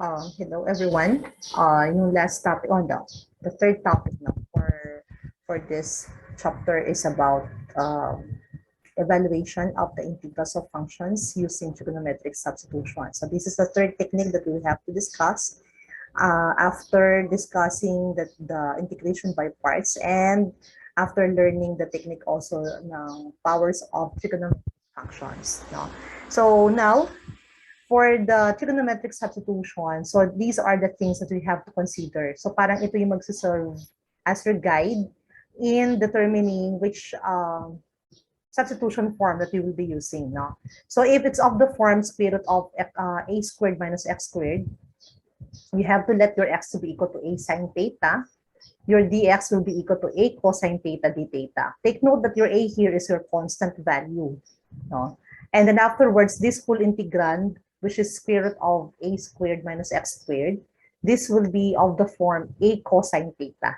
Hello everyone. Yung last topic on the third topic now for this chapter is about evaluation of the integrals of functions using trigonometric substitution. So this is the third technique that we have to discuss after discussing the integration by parts and after learning the technique also ng powers of trigonometric functions. No? So now for the trigonometric substitution, so these are the things that we have to consider. So parang ito yung magsaserve as your guide in determining which substitution form that we will be using. No? So if it's of the form square root of a squared minus x squared, you have to let your x to be equal to a sine theta. Your dx will be equal to a cosine theta d theta. Take note that your a here is your constant value. No? And then afterwards, this full integrand, which is square root of a squared minus x squared, this will be of the form a cosine theta.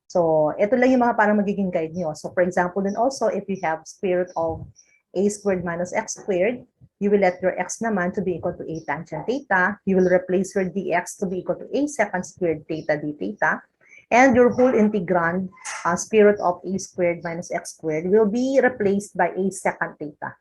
So, ito lang yung mga parang magiging guide nyo. So, for example, then also, if you have square root of a squared minus x squared, you will let your x naman to be equal to a tangent theta. You will replace your dx to be equal to a second squared theta d theta. And your whole integrand, square root of a squared minus x squared, will be replaced by a second theta.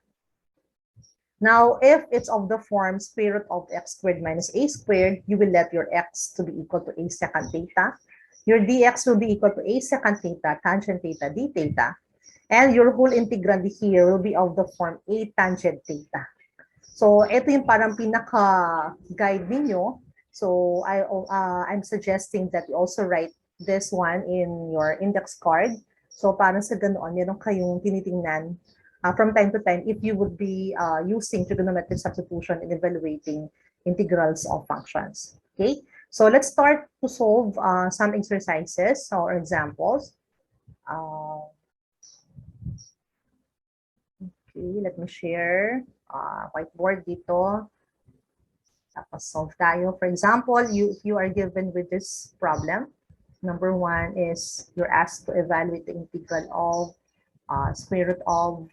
Now, if it's of the form square root of x squared minus a squared, you will let your x to be equal to a second theta. Your dx will be equal to a second theta, tangent theta, d theta. And your whole integrand here will be of the form a tangent theta. So, ito yung parang pinaka-guide ninyo. So, I'm suggesting that you also write this one in your index card. So, parang sa ganoon, meron kayong tinitingnan from time to time if you would be using trigonometric substitution in evaluating integrals of functions. Okay, so let's start to solve some exercises or examples. Okay, let me share whiteboard dito. Tapos solve tayo. For example, if you are given with this problem, number one is you're asked to evaluate the integral of square root of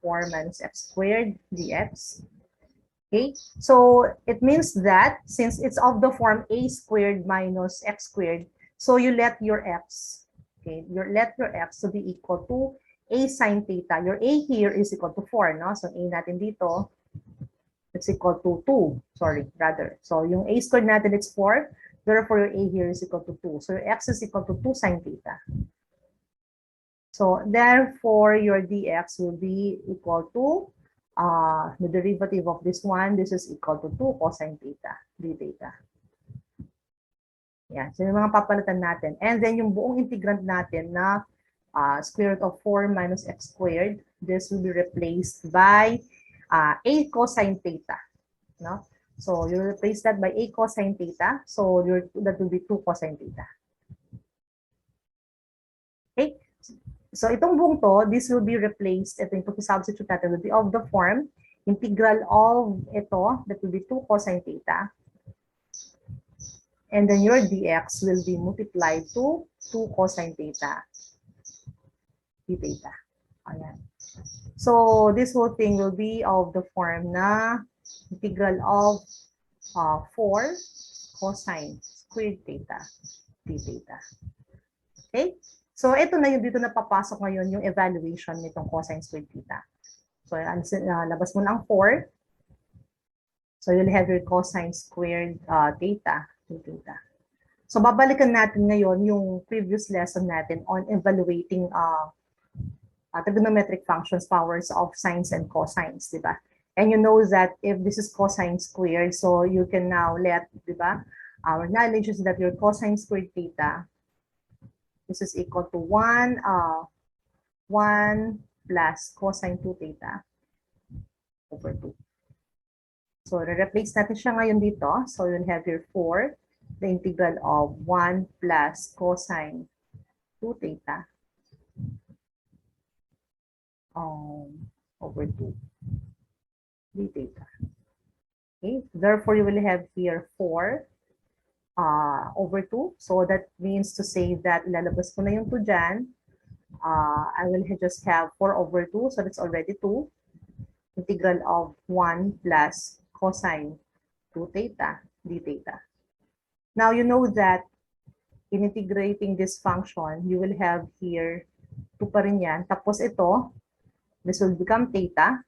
4 minus x squared dx. Okay, so it means that since it's of the form a squared minus x squared, so you let your x, okay, let your x to be equal to a sine theta. Your a here is equal to 4, no? So a natin dito, it's equal to 2, sorry, rather. So yung a squared natin, it's 4, therefore your a here is equal to 2. So your x is equal to 2 sine theta. So therefore your dx will be equal to the derivative of this one, this is equal to 2 cosine theta, d theta. Yan. So yung mga papalitan natin. And then yung buong integrand natin na square root of 4 minus x squared, this will be replaced by a cosine theta. No? So you replace that by a cosine theta. So that will be 2 cosine theta. Okay? So itong buong to, this will be replaced, ito yung pag-substitute natin will be of the form, integral of ito, that will be 2 cosine theta. And then your dx will be multiplied to 2 cosine theta, d theta. Ayan. So this whole thing will be of the form na integral of 4 cosine squared theta, d theta. Okay? So, ito na yung dito na papasok ngayon yung evaluation nitong cosine squared theta. So, labas mo na ang 4. So, you'll have your cosine squared theta, theta. So, babalikan natin ngayon yung previous lesson natin on evaluating trigonometric functions, powers of sines and cosines, di ba? And you know that if this is cosine squared, so you can now let, di ba? Our knowledge is that your cosine squared theta, this is equal to 1 plus cosine 2 theta over 2. So, re-replace natin siya ngayon dito. So, you'll have your 4, the integral of 1 plus cosine 2 theta over 2 d theta. Okay, therefore, you will have here 4 over 2. So that means to say that ilalabas ko na yung 2 dyan. I will just have 4 over 2. So that's already 2. Integral of 1 plus cosine 2 theta d theta. Now, you know that in integrating this function, you will have here 2 pa rin yan. Tapos ito, this will become theta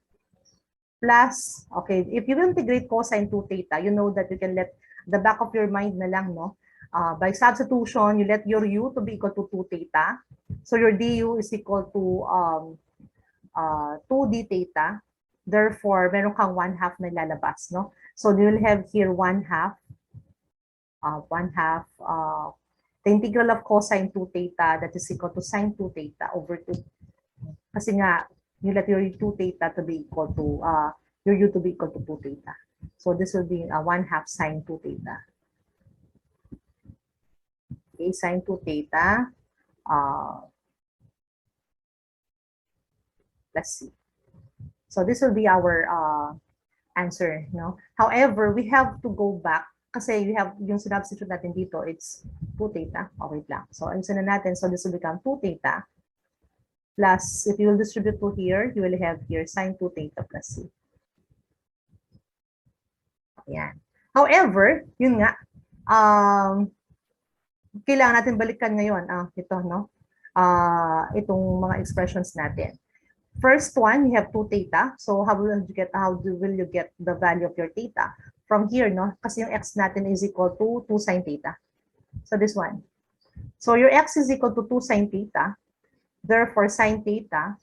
plus, okay, if you will integrate cosine 2 theta, you know that you can let the back of your mind na lang, no? By substitution, you let your u to be equal to 2 theta. So your du is equal to 2d theta. Therefore, meron kang 1/2 na lalabas, no? So you will have here 1/2, the integral of cosine 2 theta that is equal to sine 2 theta over 2. Kasi nga, you let your 2 theta to be equal to, your u to be equal to 2 theta. So this will be 1/2 sine 2 theta. Okay, sine 2 theta plus c. So this will be our answer, no? However, we have to go back kasi you have yung substitute natin dito, it's 2 theta. Okay lang. So ayusin na natin. So this will become 2 theta plus, if you will distribute to here, you will have here sine 2 theta plus c. Ayan. However, yun nga, kailangan natin balikan ngayon, ito, no? Itong mga expressions natin. First one, you have 2 theta. So how will you get the value of your theta? From here, no? Kasi yung x natin is equal to 2 sine theta. So this one. So your x is equal to 2 sine theta. Therefore, sine theta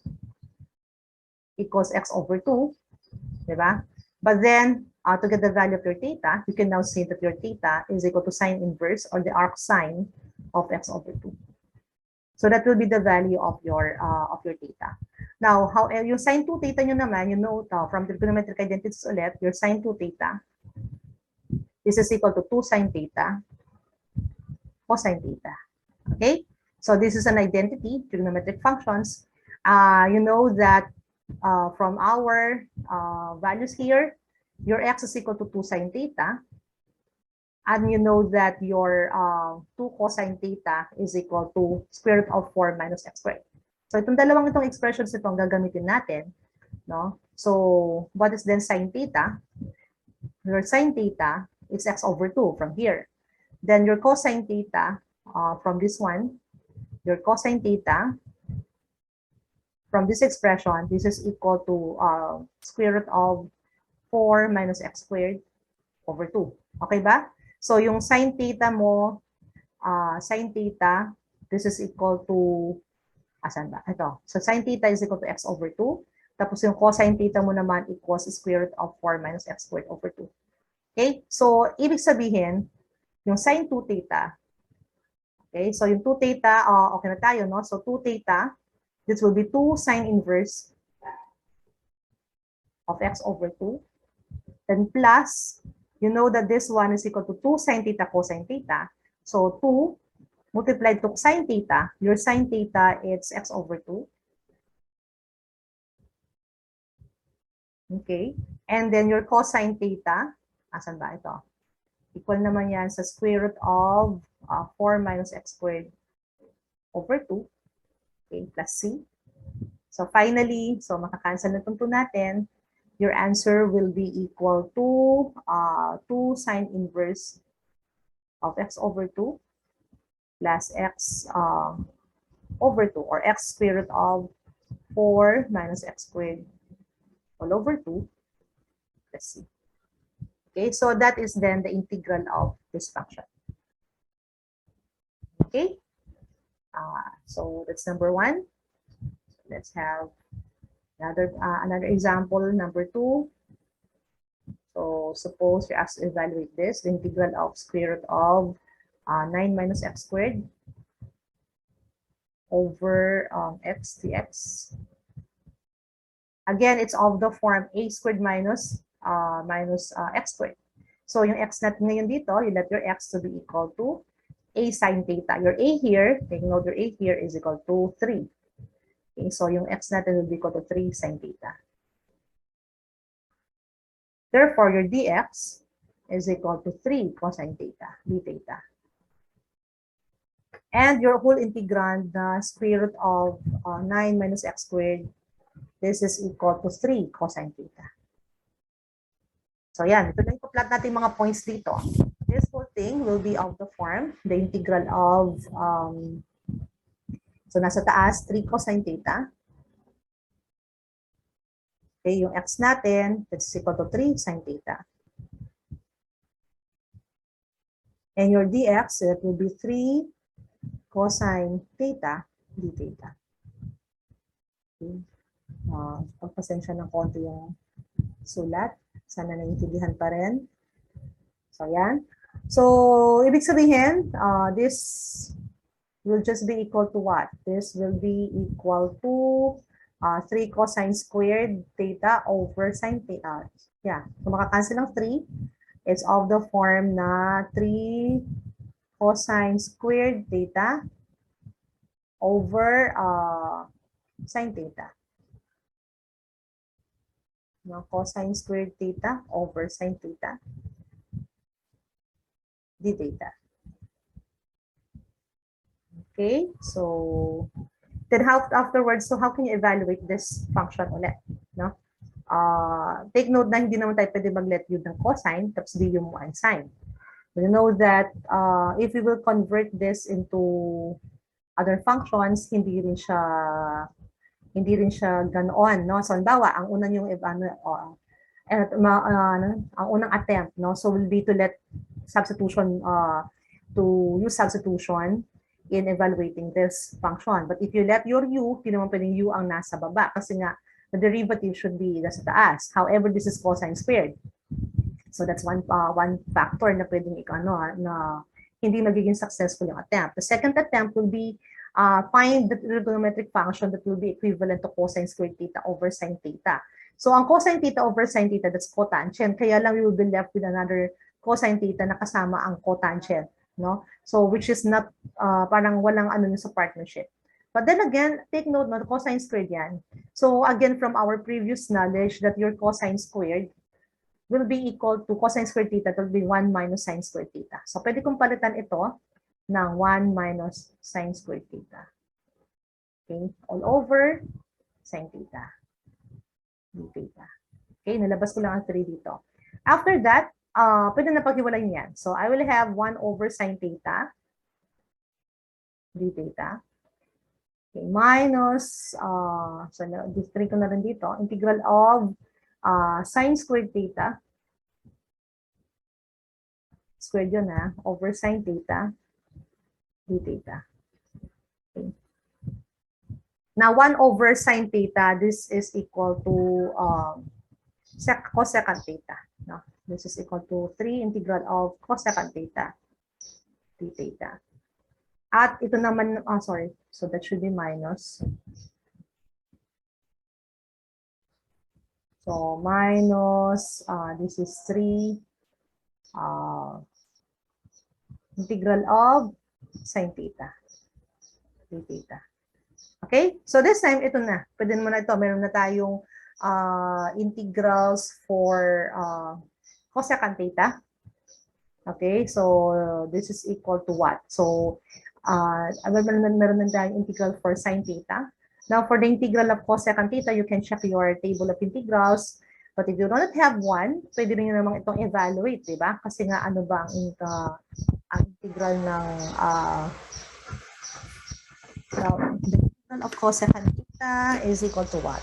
equals x over 2. Diba? But then, to get the value of your theta, you can now say that your theta is equal to sine inverse or the arc sine of x over 2. So that will be the value of your theta. Now, yung sine 2 theta nyo naman, you know from trigonometric identities ulit, your sine 2 theta, this is equal to 2 sine theta cosine theta. Okay? So this is an identity, trigonometric functions. You know that from our values here, your x is equal to 2 sine theta. And you know that your 2 cosine theta is equal to square root of 4 minus x squared. So itong itong expressions itong gagamitin natin, no? So what is then sine theta? Your sine theta is x over 2 from here. Then your cosine theta from this one, your cosine theta from this expression, this is equal to square root of 4 minus x squared over 2. Okay ba? So yung sine theta mo, sine theta, this is equal to, asan ba? Ito. So sine theta is equal to x over 2. Tapos yung cosine theta mo naman equals square root of 4 minus x squared over 2. Okay? So ibig sabihin, yung sine 2 theta, okay? So yung 2 theta, okay na tayo, no? So 2 theta, this will be 2 sine inverse of x over 2. Then plus, you know that this one is equal to 2 sine theta cosine theta. So 2 multiplied to sine theta, your sine theta is x over 2. Okay? And then your cosine theta, asan ba ito? Equal naman yan sa square root of 4 minus x squared over 2. Okay, plus c. So finally, so makakancel na itong 2 natin. Your answer will be equal to 2 sine inverse of x over 2 plus x over 2, or x square root of 4 minus x squared all over 2 plus c. Okay, so that is then the integral of this function. Okay, so that's number 1. Let's have another example, number 2. So suppose you ask to evaluate this, the integral of square root of 9 minus x squared over x dx. Again, it's of the form a squared minus x squared. So yung x natin ngayon dito, you let your x to be equal to a sine theta. Your a here, taking note, your a here is equal to 3. Okay, so yung x natin will be equal to 3 sine theta. Therefore, your dx is equal to 3 cosine theta, d theta. And your whole integrand, the square root of 9 minus x squared, this is equal to 3 cosine theta. So yan, ito na yung plot natin mga points dito. This whole thing will be of the form, the integral of, so nasa taas, 3 cosine theta. Okay, yung x natin, that's equal to 3 sine theta. And your dx, that will be 3 cosine theta d theta. Okay. Pagpasensya ng konti yung sulat. Sana naiintindihan pa rin. So, yan. So, ibig sabihin, this will just be equal to what? This will be equal to 3 cosine squared theta over sine theta. Yeah. So, makakancel ng 3. It's of the form na 3 cosine squared theta over sine theta. No, cosine squared theta over sine theta d theta. Okay, so then how afterwards, so how can you evaluate this function ulit? No? Take note na hindi naman tayo pwede mag-let u ng cosine tapos d yung one sine. You know that if we will convert this into other functions, hindi rin siya ganoon, no? So, halimbawa, ang unang yung ang unang attempt, no? So, will be to let substitution, to use substitution in evaluating this function. But if you let your u, hindi naman pwedeng u ang nasa baba kasi nga the derivative should be nasa taas. However, this is cosine squared. So, that's one factor na pwedeng na hindi magiging successful yung attempt. The second attempt will be find the trigonometric function that will be equivalent to cosine squared theta over sine theta. So, ang cosine theta over sine theta, that's cotangent. Kaya lang we will be left with another cosine theta na kasama ang cotangent. No? So, which is not, parang walang sa partnership. But then again, take note na cosine squared yan. So, again, from our previous knowledge that your cosine squared will be equal to cosine squared theta, that will be 1 minus sine squared theta. So, pwede kong palitan ito ng 1 minus sine squared theta. Okay, all over sine theta. D theta. Okay, nalabas ko lang ang 3 dito. After that, pwede na paghiwalay niyan. So, I will have 1 over sine theta. D theta. Okay, minus, so, distrito ko na rin dito, integral of sine squared theta. Squared yun over sine theta. D theta. Okay. Now, 1 over sine theta, this is equal to cosecant theta. No? This is equal to 3 integral of cosecant theta. D theta. At ito naman, sorry, so that should be minus. So, minus, this is 3 integral of sine theta. D theta. Okay? So, this time, ito na. Pwede naman na ito. Meron na tayong integrals for cosecant theta. Okay? So, this is equal to what? So, meron na tayong integral for sine theta. Now, for the integral of cosecant theta, you can check your table of integrals. But if you do not have one, pwede rin nyo namang itong evaluate, di ba? Kasi nga, ano ba ang integral ng the integral of cosecant theta is equal to what?